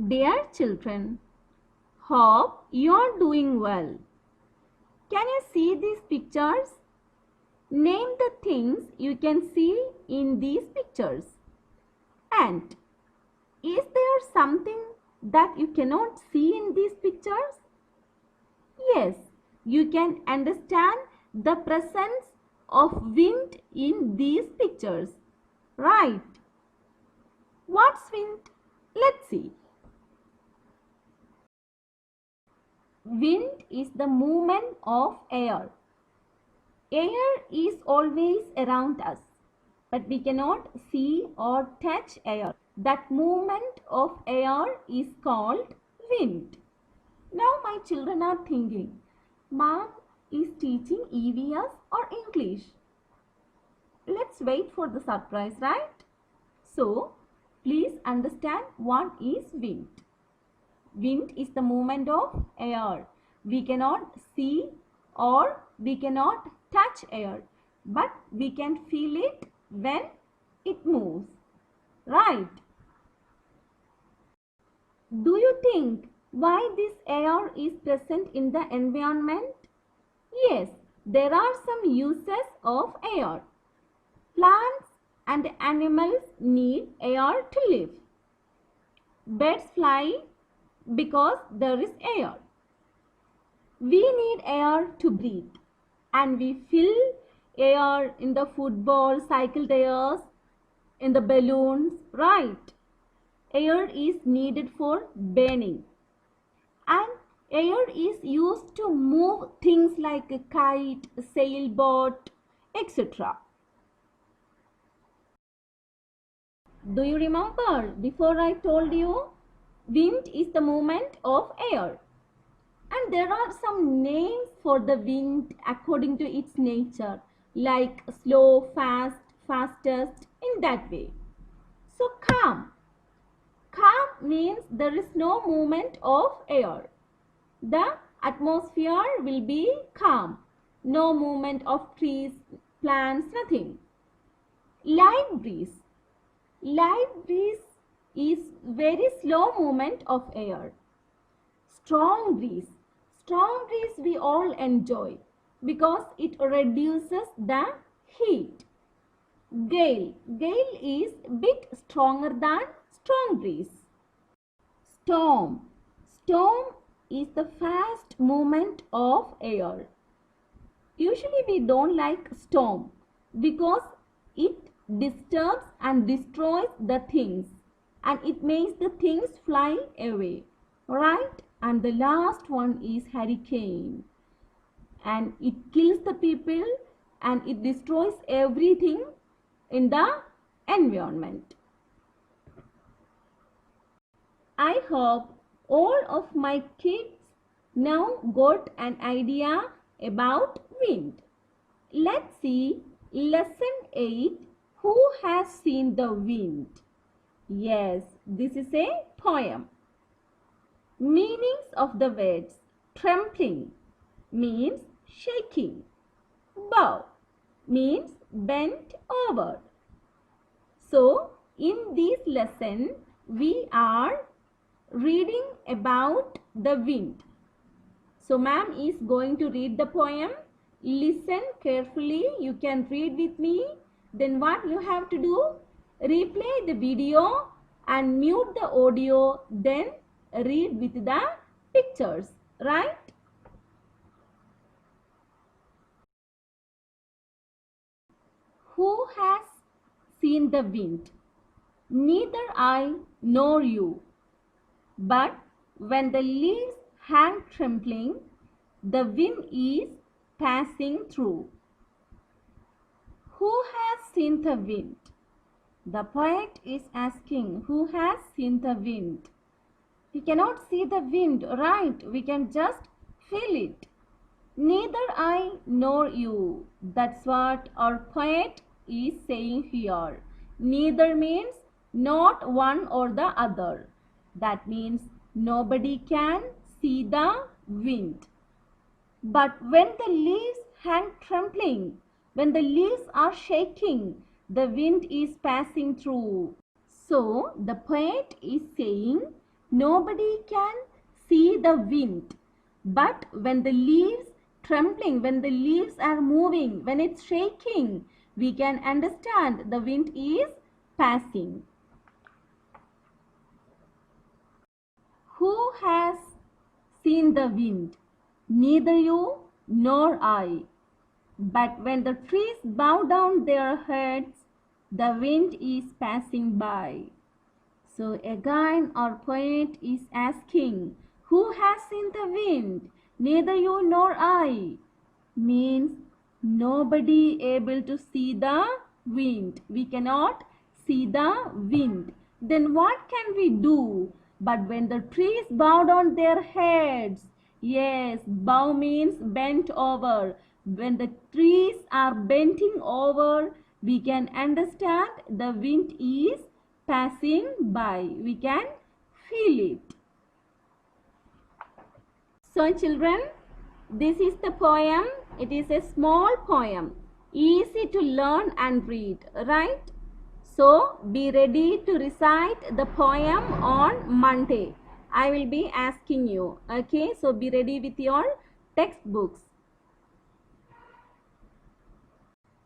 Dear children, hope you are doing well. Can you see these pictures? Name the things you can see in these pictures. And is there something that you cannot see in these pictures? Yes, you can understand the presence of wind in these pictures. Right. What's wind? Let's see. Wind is the movement of air. Air is always around us, but we cannot see or touch air. That movement of air is called wind. Now my children are thinking, Mom is teaching EVS or English? Let's wait for the surprise, right? So, please understand what is wind. Wind is the movement of air. We cannot see or we cannot touch air, but we can feel it when it moves. Right? Do you think why this air is present in the environment? Yes, there are some uses of air. Plants and animals need air to live. Birds fly because there is air. We need air to breathe, and we fill air in the football, cycle tires, in the balloons, right? Air is needed for burning, and air is used to move things like a kite, a sailboat, etc. Do you remember before I told you wind is the movement of air? And there are some names for the wind according to its nature, like slow, fast, fastest, in that way. So calm. Calm means there is no movement of air. The atmosphere will be calm. No movement of trees, plants, nothing. Light breeze. Light breeze is very slow movement of air. Strong breeze. Strong breeze we all enjoy because it reduces the heat. Gale. Gale is bit stronger than strong breeze. Storm. Storm is the fast movement of air. Usually we don't like storm because it disturbs and destroys the things and it makes the things fly away, right? And the last one is hurricane, and it kills the people and it destroys everything in the environment. I hope all of my kids now got an idea about wind. Let's see lesson 8. Who has seen the wind? Yes, this is a poem. Meanings of the words. Trembling means shaking. Bow means bent over. So, in this lesson, we are reading about the wind. So, ma'am is going to read the poem. Listen carefully. You can read with me. Then what you have to do? Replay the video and mute the audio. Then read with the pictures. Right? Who has seen the wind? Neither I nor you. But when the leaves hang trembling, the wind is passing through. Who has seen the wind? The poet is asking, who has seen the wind? We cannot see the wind, right? We can just feel it. Neither I nor you. That's what our poet is saying here. Neither means not one or the other. That means nobody can see the wind. But when the leaves hang trembling, when the leaves are shaking, the wind is passing through. So the poet is saying, nobody can see the wind. But when the leaves trembling, when the leaves are moving, when it's shaking, we can understand the wind is passing. Who has seen the wind? Neither you nor I. But when the trees bow down their heads, the wind is passing by. So again our poet is asking, who has seen the wind? Neither you nor I. Means nobody able to see the wind. We cannot see the wind. Then what can we do? But when the trees bow down their heads, yes, bow means bent over. When the trees are bending over, we can understand the wind is passing by. We can feel it. So children, this is the poem. It is a small poem, easy to learn and read, right? So be ready to recite the poem on Monday. I will be asking you, okay? So be ready with your textbooks.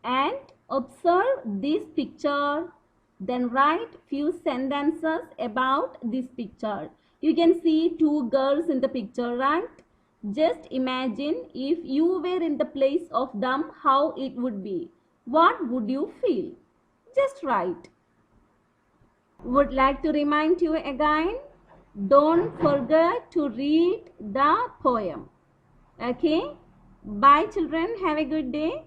And observe this picture, then write few sentences about this picture. You can see two girls in the picture, right? Just imagine if you were in the place of them, how it would be. What would you feel? Just write. Would like to remind you again, don't forget to read the poem. Okay? Bye children. Have a good day.